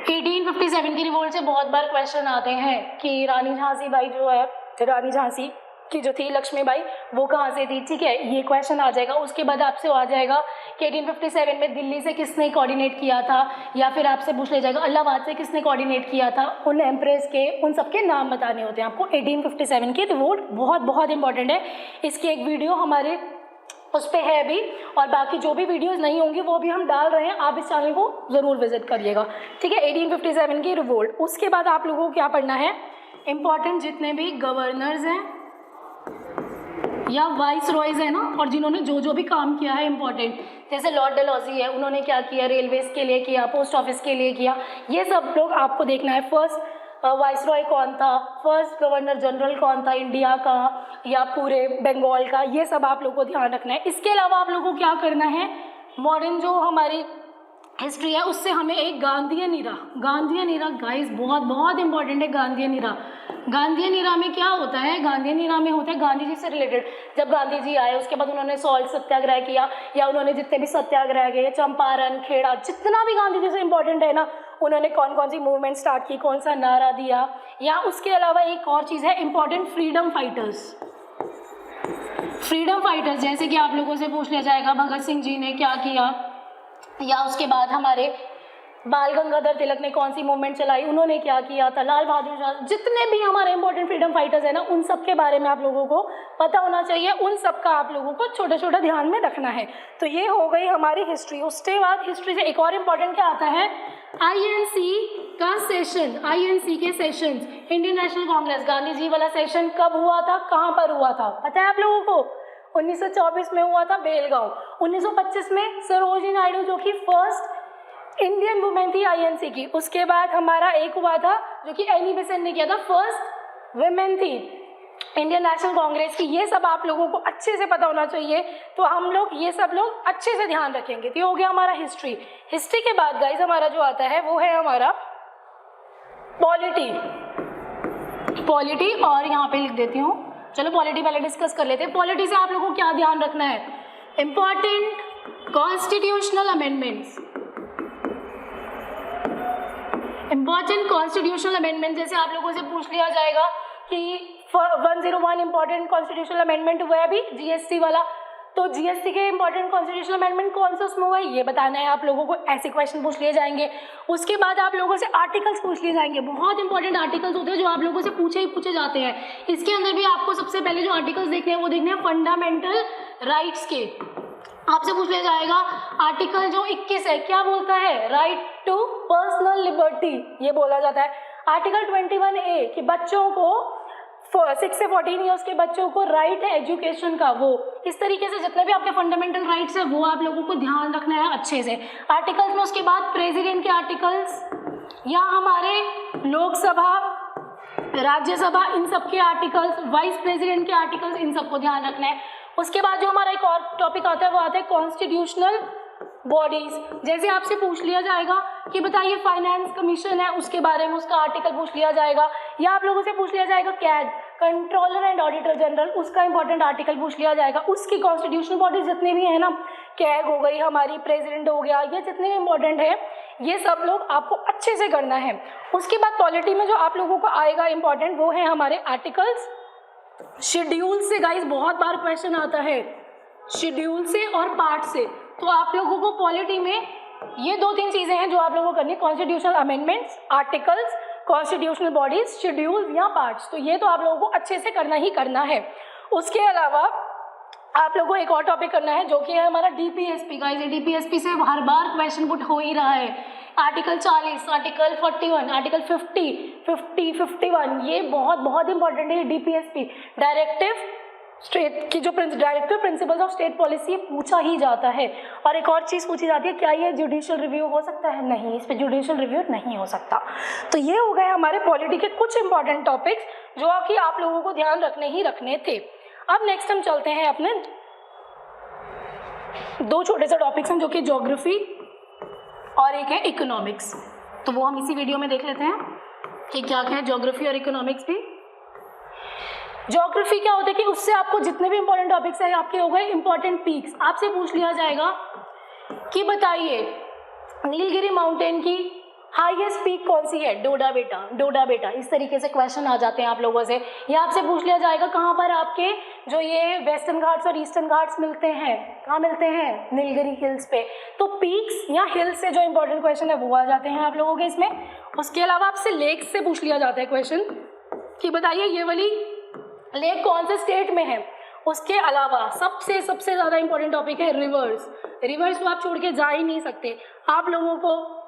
1857 की रिवोल्ट से बहुत बार क्वेश्चन आते हैं कि रानी झांसी बाई जो है, रानी झांसी की जो थी लक्ष्मीबाई, वो कहाँ से थी, ठीक है, ये क्वेश्चन आ जाएगा। उसके बाद आपसे आ जाएगा कि 1857 में दिल्ली से किसने कोऑर्डिनेट किया था, या फिर आपसे पूछ लिया जाएगा इलाहाबाद से किसने कोऑर्डिनेट किया था। उन एम्प्रेस के, उन सबके नाम बताने होते हैं आपको। 1857 की रिवोल्ट बहुत इंपॉर्टेंट है। इसकी एक वीडियो हमारे उस पर है भी, और बाकी जो भी वीडियोस नहीं होंगी वो भी हम डाल रहे हैं, आप इस चैनल को ज़रूर विजिट करिएगा, ठीक है। 1857 की रिवोल्ट। उसके बाद आप लोगों को क्या पढ़ना है, इंपॉर्टेंट जितने भी गवर्नर्स हैं या वाइस रॉयज है ना, और जिन्होंने जो भी काम किया है इंपॉर्टेंट, जैसे लॉर्ड डलहौजी है, उन्होंने क्या किया, रेलवेज के लिए किया, पोस्ट ऑफिस के लिए किया, ये सब लोग आपको देखना है। फर्स्ट वाइस रॉय कौन था, फर्स्ट गवर्नर जनरल कौन था इंडिया का या पूरे बंगाल का, ये सब आप लोगों को ध्यान रखना है। इसके अलावा आप लोगों को क्या करना है, मॉडर्न जो हमारी हिस्ट्री है उससे हमें एक गांधीयन इरा गाइस बहुत इंपॉर्टेंट है। गांधीयन इरा में क्या होता है, गांधीयन इरा में होता है गांधी जी से रिलेटेड। जब गांधी जी आए उसके बाद उन्होंने सॉल्ट सत्याग्रह किया, या उन्होंने जितने भी सत्याग्रह किए, चंपारण, खेड़ा, जितना भी गांधी जी से इंपॉर्टेंट है ना, उन्होंने कौन सी मूवमेंट स्टार्ट की, कौन सा नारा दिया। या उसके अलावा एक और चीज़ है इंपॉर्टेंट, फ्रीडम फाइटर्स, जैसे कि आप लोगों से पूछ लिया जाएगा भगत सिंह जी ने क्या किया, या उसके बाद हमारे बाल गंगाधर तिलक ने कौन सी मूवमेंट चलाई, उन्होंने क्या किया था, लाल बहादुर शास्त्री, जितने भी हमारे इंपॉर्टेंट फ्रीडम फाइटर्स हैं ना, उन सब के बारे में आप लोगों को पता होना चाहिए। उन सब का आप लोगों को छोटा ध्यान में रखना है। तो ये हो गई हमारी हिस्ट्री। उसके बाद हिस्ट्री से एक और इम्पॉर्टेंट क्या आता है, INC का सेशन, INC के sessions, Indian National Congress, Gandhi ji वाला सेशन कब हुआ था, कहाँ पर हुआ था, पता है आप लोगों को, 1924 में हुआ था बेलगांव। 1925 में सरोजिनी नायडू जो कि फर्स्ट इंडियन वुमेन थी आईएनसी की। उसके बाद हमारा एक हुआ था जो कि एनी बेसेंट ने किया था, फर्स्ट वुमेन थी इंडियन नेशनल कांग्रेस की। ये सब आप लोगों को अच्छे से पता होना चाहिए, तो हम लोग ये सब लोग अच्छे से ध्यान रखेंगे। तो ये हो गया हमारा हिस्ट्री। हिस्ट्री के बाद गाइज हमारा जो आता है वो है हमारा पॉलिटी। पॉलिटी और यहाँ पे लिख देती हूँ, चलो पॉलिटी पहले डिस्कस कर लेते हैं। पॉलिटी से आप लोगों को क्या ध्यान रखना है, important constitutional amendments. Important constitutional amendment जैसे आप लोगों से पूछ लिया जाएगा कि 101 इंपॉर्टेंट कॉन्स्टिट्यूशनल अमेंडमेंट हुआ है अभी जीएसटी वाला, तो जीएसटी के इंपॉर्टेंट कॉन्स्टिट्यूशनल अमेंडमेंट कौन सा उसमें हुआ है ये बताना है आप लोगों को। ऐसे क्वेश्चन पूछ लिए जाएंगे। उसके बाद आप लोगों से आर्टिकल्स पूछ लिए जाएंगे। बहुत इंपॉर्टेंट आर्टिकल्स होते हैं जो आप लोगों से पूछे जाते हैं। इसके अंदर भी आपको सबसे पहले जो आर्टिकल्स देखने हैं वो देखने हैं फंडामेंटल राइट्स के। आपसे पूछ लिया जाएगा आर्टिकल जो 21 है क्या बोलता है, राइट टू पर्सनल लिबर्टी ये बोला जाता है। आर्टिकल 21A कि बच्चों को 6 से 14 ईयर्स के बच्चों को राइट है एजुकेशन का, वो इस तरीके से जितने भी आपके फंडामेंटल राइट्स है वो आप लोगों को ध्यान रखना है अच्छे से आर्टिकल्स में। उसके बाद प्रेसिडेंट के आर्टिकल्स या हमारे लोकसभा राज्यसभा इन सब के आर्टिकल्स, वाइस प्रेसिडेंट के आर्टिकल्स, इन सबको ध्यान रखना है। उसके बाद जो हमारा एक और टॉपिक आता है वो आता है कॉन्स्टिट्यूशनल बॉडीज। जैसे आपसे पूछ लिया जाएगा कि बताइए फाइनेंस कमीशन है उसके बारे में, उसका आर्टिकल पूछ लिया जाएगा, या आप लोगों से पूछ लिया जाएगा CAG controller and auditor general, उसका इंपॉर्टेंट आर्टिकल पूछ लिया जाएगा। उसकी कॉन्स्टिट्यूशनल बॉडीज जितने भी है ना, कैग हो गई हमारी, प्रेसिडेंट हो गया, ये जितने भी इंपॉर्टेंट है ये सब लोग आपको अच्छे से करना है। उसके बाद पॉलिटी में जो आप लोगों को आएगा इंपॉर्टेंट वो है हमारे आर्टिकल्स। शेड्यूल से गाइज बहुत बार क्वेश्चन आता है, शेड्यूल से और पार्ट से। तो आप लोगों को पॉलिटी में ये 2-3 चीजें हैं जो आप लोगों को करनी है, constitutional amendments, articles, constitutional bodies, schedule या पार्ट्स। तो ये तो आप लोगों को अच्छे से करना ही करना है। उसके अलावा आप लोगों को एक और टॉपिक करना है जो कि है हमारा डीपीएसपी। गाइस डीपीएसपी से हर बार क्वेश्चन पुट हो ही रहा है। आर्टिकल 40, आर्टिकल 41, आर्टिकल 50, 51 ये बहुत इंपॉर्टेंट है। डीपीएसपी डायरेक्टिव स्टेट की जो directive principles of state policy पूछा ही जाता है। और एक और चीज़ पूछी जाती है, क्या ये जुडिशियल रिव्यू हो सकता है? नहीं, इस पर जुडिशियल रिव्यू नहीं हो सकता। तो ये हो गए हमारे पॉलिटी के कुछ इंपॉर्टेंट टॉपिक्स जो कि आप लोगों को ध्यान रखने ही रखने थे। अब नेक्स्ट हम चलते हैं अपने 2 छोटे से टॉपिक्स हैं जो कि ज्योग्राफी और एक है इकोनॉमिक्स। तो वो हम इसी वीडियो में देख लेते हैं कि क्या क्या है ज्योग्राफी और इकोनॉमिक्स भी। ज्योग्राफी क्या होता है कि उससे आपको जितने भी इंपॉर्टेंट टॉपिक्स हैं आपके हो गए इंपॉर्टेंट पीक्स। आपसे पूछ लिया जाएगा कि बताइए नीलगिरी माउंटेन की हाईएस्ट पीक कौन सी है? डोडा बेटा। इस तरीके से क्वेश्चन आ जाते हैं आप लोगों से। या आपसे पूछ लिया जाएगा कहाँ पर आपके जो ये वेस्टर्न घाट्स और ईस्टर्न घाट्स मिलते हैं, कहाँ मिलते हैं? नीलगिरी हिल्स पे। तो पीक्स या हिल्स से जो इंपॉर्टेंट क्वेश्चन है वो आ जाते हैं आप लोगों के इसमें। उसके अलावा आपसे लेक्स से पूछ लिया जाता है क्वेश्चन कि बताइए ये वाली लेक कौन से स्टेट में है। उसके अलावा सबसे ज़्यादा इंपॉर्टेंट टॉपिक है रिवर्स तो आप छोड़ के जा ही नहीं सकते। आप लोगों को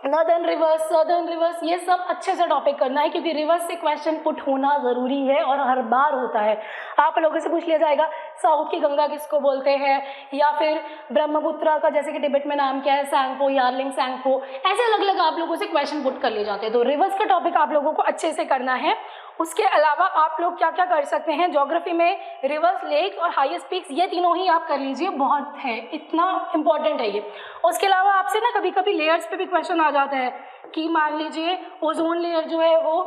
नॉर्दर्न रिवर्स, सदर्न रिवर्स, ये सब अच्छे से टॉपिक करना है क्योंकि रिवर्स से क्वेश्चन पुट होना ज़रूरी है और हर बार होता है। आप लोगों से पूछ लिया जाएगा साउथ की गंगा किसको बोलते हैं, या फिर ब्रह्मपुत्रा का जैसे कि टिबेट में नाम क्या है, सैंगपो, यार्लिंग सैंगपो, ऐसे अलग अलग आप लोगों से क्वेश्चन पुट कर लिए जाते हैं। तो रिवर्स का टॉपिक आप लोगों को अच्छे से करना है। उसके अलावा आप लोग क्या क्या कर सकते हैं ज्योग्राफी में, रिवर्स, लेक और हाईएस्ट पीक्स, ये तीनों ही आप कर लीजिए, बहुत है, इतना इंपॉर्टेंट है ये। उसके अलावा आपसे ना कभी कभी लेयर्स पे भी क्वेश्चन आ जाता है कि मान लीजिए ओजोन लेयर जो है वो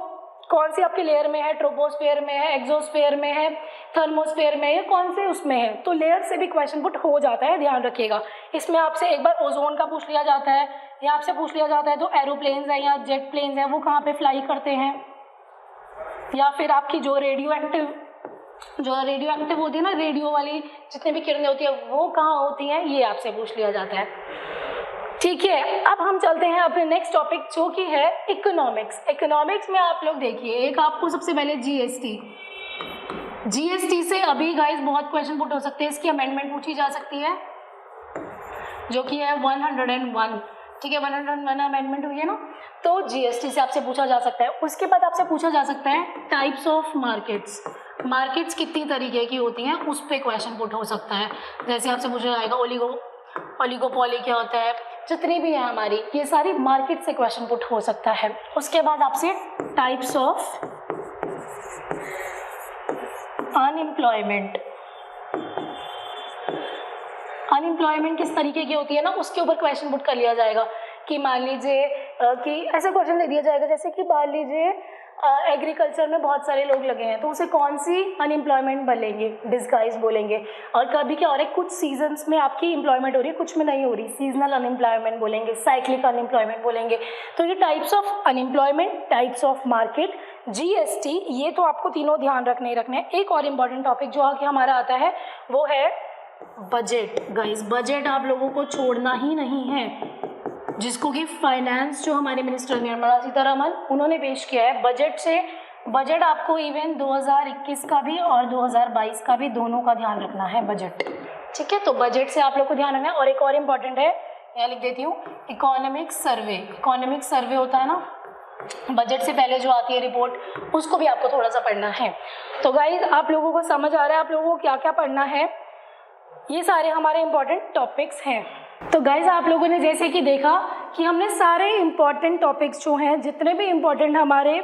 कौन सी आपके लेयर में है, ट्रोपोस्फेयर में है, एक्सोस्फेयर में है, थर्मोस्फेयर में है, कौन से उसमें है। तो लेयर से भी क्वेश्चन पुट हो जाता है, ध्यान रखिएगा। इसमें आपसे एक बार ओजोन का पूछ लिया जाता है, या आपसे पूछ लिया जाता है तो एरोप्लेन्स हैं या जेट प्लेन्स हैं वो कहाँ पे फ्लाई करते हैं, या फिर आपकी जो रेडियो एक्टिव होती है ना, रेडियो वाली जितने भी किरणें होती है वो कहाँ होती हैं, ये आपसे पूछ लिया जाता है। ठीक है, अब हम चलते हैं अपने नेक्स्ट टॉपिक जो कि है इकोनॉमिक्स। इकोनॉमिक्स में आप लोग देखिए, एक आपको सबसे पहले जीएसटी से अभी गाइस बहुत क्वेश्चन पुट हो सकते हैं। इसकी अमेंडमेंट पूछी जा सकती है जो कि है 101। ठीक है, 101 अमेंडमेंट हुई है ना, तो जीएसटी से आपसे पूछा जा सकता है। उसके बाद आपसे पूछा जा सकता है टाइप्स ऑफ मार्केट्स। मार्केट्स कितनी तरीके की होती हैं उस पर क्वेश्चन पुट हो सकता है। जैसे आपसे पूछा जाएगा ओलिगोपोली क्या होता है, जितनी भी है हमारी ये सारी मार्केट से क्वेश्चन पुट हो सकता है। उसके बाद आपसे टाइप्स ऑफ अनएम्प्लॉयमेंट किस तरीके की होती है ना, उसके ऊपर क्वेश्चन पुट कर लिया जाएगा कि मान लीजिए कि ऐसा क्वेश्चन दे दिया जाएगा जैसे कि मान लीजिए एग्रीकल्चर में बहुत सारे लोग लगे हैं तो उसे कौन सी अनएम्प्लॉयमेंट बोलेंगे, डिस्गाइज बोलेंगे। और कभी क्या हो रहा है, कुछ सीजन्स में आपकी एम्प्लॉयमेंट हो रही है, कुछ में नहीं हो रही, सीजनल अनएम्प्लॉयमेंट बोलेंगे, साइक्लिक अनएम्प्लॉयमेंट बोलेंगे। तो ये types of unemployment, types of market, GST, ये तो आपको तीनों ध्यान रखने ही रखने हैं। एक और इम्पॉर्टेंट टॉपिक जो आगे हमारा आता है वो है बजट। गाइस बजट आप लोगों को छोड़ना ही नहीं है, जिसको कि फाइनेंस जो हमारे मिनिस्टर निर्मला सीतारमण उन्होंने पेश किया है। बजट आपको इवन 2021 का भी और 2022 का भी दोनों का ध्यान रखना है बजट, ठीक है। तो बजट से आप लोग को ध्यान रखना है। और एक और इम्पॉर्टेंट है, यहाँ लिख देती हूँ, इकोनॉमिक सर्वे होता है ना, बजट से पहले जो आती है रिपोर्ट, उसको भी आपको थोड़ा सा पढ़ना है। तो गाइज आप लोगों को समझ आ रहा है आप लोगों को क्या क्या पढ़ना है, ये सारे हमारे इम्पॉर्टेंट टॉपिक्स हैं। तो गाइज आप लोगों ने जैसे कि देखा कि हमने सारे इम्पॉर्टेंट टॉपिक्स जो हैं, जितने भी इम्पॉर्टेंट हमारे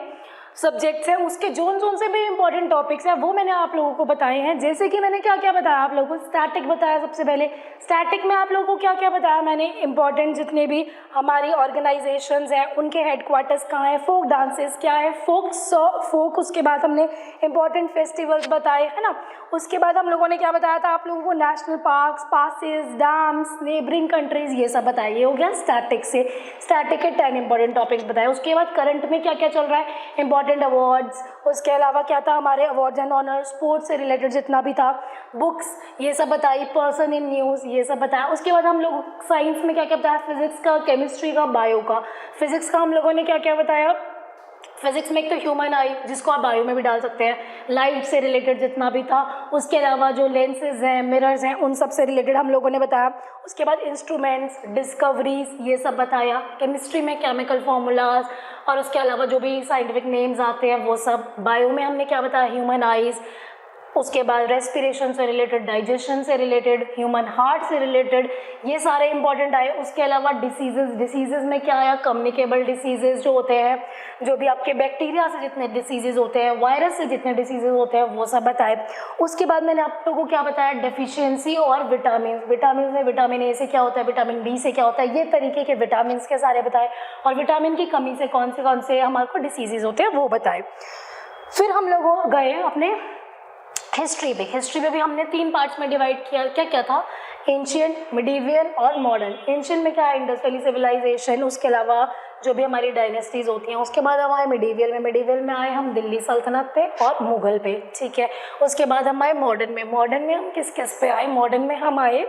सब्जेक्ट्स हैं, उसके जोन से भी इम्पॉर्टेंट टॉपिक्स हैं वो मैंने आप लोगों को बताए हैं। जैसे कि मैंने क्या क्या बताया आप लोगों को, स्टैटिक बताया सबसे पहले। स्टैटिक में आप लोगों को क्या क्या बताया मैंने, इम्पॉर्टेंट जितने भी हमारी ऑर्गेनाइजेशंस हैं उनके हेडक्वार्टर्स कहाँ हैं, फोक डांसेस क्या है, फोक। उसके बाद हमने इम्पॉर्टेंट फेस्टिवल्स बताए, है ना। उसके बाद हम लोगों ने क्या बताया था आप लोगों को, national parks, passes, dams, neighbouring countries, ये सब बताया। ये हो गया स्टैटिक से। स्टैटिक के 10 इंपॉर्टेंट टॉपिक्स बताए। उसके बाद करंट में क्या क्या चल रहा है, इंपॉर्टेंट अवार्ड्स, उसके अलावा क्या था हमारे अवार्ड्स एंड ऑनर्स, स्पोर्ट्स से रिलेटेड जितना भी था, बुक्स, ये सब बताई, पर्सन इन न्यूज़, ये सब बताया। उसके बाद हम लोग साइंस में क्या क्या बताया, फिजिक्स का, केमिस्ट्री का, बायो का। फिजिक्स का हम लोगों ने क्या क्या बताया, फिजिक्स में एक तो ह्यूमन आई, जिसको आप बायो में भी डाल सकते हैं, लाइट से रिलेटेड जितना भी था। उसके अलावा जो लेंसेज हैं, मिरर्स हैं, उन सब से रिलेटेड हम लोगों ने बताया। उसके बाद इंस्ट्रूमेंट्स, डिस्कवरीज, ये सब बताया। केमिस्ट्री में केमिकल फार्मूलाज और उसके अलावा जो भी साइंटिफिक नेम्स आते हैं वो सब। बायो में हमने क्या बताया, ह्यूमन आइज़। उसके बाद रेस्पिरेशन से रिलेटेड, डाइजेशन से रिलेटेड, ह्यूमन हार्ट से रिलेटेड, ये सारे इंपॉर्टेंट आए। उसके अलावा डिसीजेज़ में क्या आया, कम्युनिकेबल डिसीजेज़ जो होते हैं, जो भी आपके बैक्टीरिया से जितने डिसीजेज़ होते हैं, वायरस से जितने डिसीजेज़ होते हैं, वो सब बताए। उसके बाद मैंने आप लोगों को क्या बताया, डेफिशिएंसी और विटामिन में विटामिन ए से क्या होता है, विटामिन बी से क्या होता है, ये तरीके के विटामिन के सारे बताए। और विटामिन की कमी से कौन से हमारे को डिसीजेज़ होते हैं वो बताए। फिर हम लोग गए अपने हिस्ट्री में भी हमने 3 पार्ट्स में डिवाइड किया। क्या क्या था, एंशिएंट, मिडीवियल और मॉडर्न। एंशिएंट में क्या है, इंडस वैली सिविलाइजेशन, उसके अलावा जो भी हमारी डायनेस्टीज होती हैं। उसके बाद हम आए मिडीवियल में आए हम दिल्ली सल्तनत पे और मुगल पे, ठीक है। उसके बाद हम आए मॉडर्न में हम किस पे आए, मॉडर्न में हम आए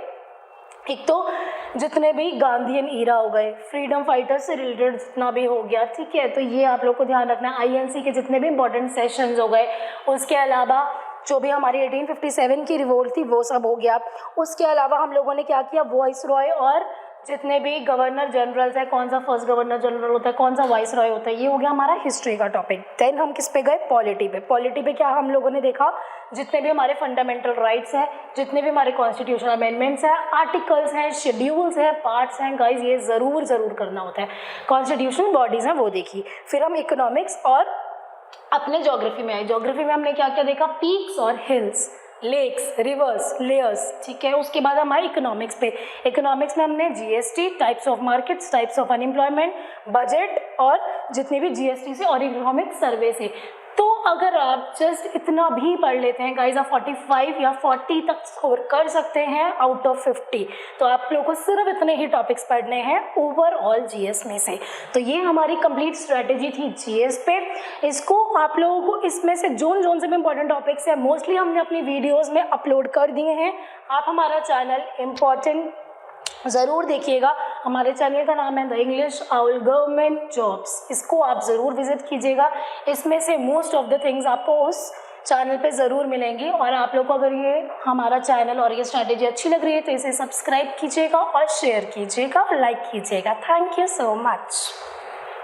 एक तो जितने भी गांधीयन ईरा हो गए, फ्रीडम फाइटर्स से रिलेटेड जितना भी हो गया, ठीक है। तो ये आप लोग को ध्यान रखना है। आईएनसी के जितने भी इंपॉर्टेंट सेशंस हो गए। उसके अलावा जो भी हमारी 1857 की रिवोल्ट थी वो सब हो गया। उसके अलावा हम लोगों ने क्या किया, वॉइस रॉय और जितने भी गवर्नर जनरल्स है, कौन सा फर्स्ट गवर्नर जनरल होता है, कौन सा वाइस रॉय होता है, ये हो गया हमारा हिस्ट्री का टॉपिक। देन हम किस पे गए, पॉलिटी पे क्या हम लोगों ने देखा, जितने भी हमारे फंडामेंटल राइट्स हैं, जितने भी हमारे कॉन्स्टिट्यूशनल अमेंडमेंट्स हैं, आर्टिकल्स हैं, शेड्यूल्स हैं, पार्ट्स हैं, गाइज ये ज़रूर करना होता है। कॉन्स्टिट्यूशनल बॉडीज़ हैं वो देखी। फिर हम इकोनॉमिक्स और अपने ज्योग्राफी में आए। ज्योग्राफी में हमने क्या क्या देखा, पीक्स और हिल्स, लेक्स, रिवर्स, लेयर्स, ठीक है। उसके बाद हम आए इकोनॉमिक्स पे। इकोनॉमिक्स में हमने GST, types of markets, types of unemployment, budget और जितने भी जीएसटी से और इकोनॉमिक सर्वे से। तो अगर आप जस्ट इतना भी पढ़ लेते हैं गाइज, आप 45 या 40 तक स्कोर कर सकते हैं आउट ऑफ 50। तो आप लोगों को सिर्फ इतने ही टॉपिक्स पढ़ने हैं ओवरऑल जीएस में से। तो ये हमारी कंप्लीट स्ट्रेटेजी थी जीएस पे। इसको आप लोगों को इसमें से जोन से भी इंपॉर्टेंट टॉपिक्स है मोस्टली हमने अपनी वीडियोस में अपलोड कर दिए हैं। आप हमारा चैनल इम्पॉर्टेंट ज़रूर देखिएगा। हमारे चैनल का नाम है the English owl government jobs. इसको आप ज़रूर विजिट कीजिएगा। इसमें से मोस्ट ऑफ द थिंग्स आपको उस चैनल पे ज़रूर मिलेंगी। और आप लोग को अगर ये हमारा चैनल और ये स्ट्रैटेजी अच्छी लग रही है तो इसे सब्सक्राइब कीजिएगा और शेयर कीजिएगा और लाइक कीजिएगा। Thank you so much.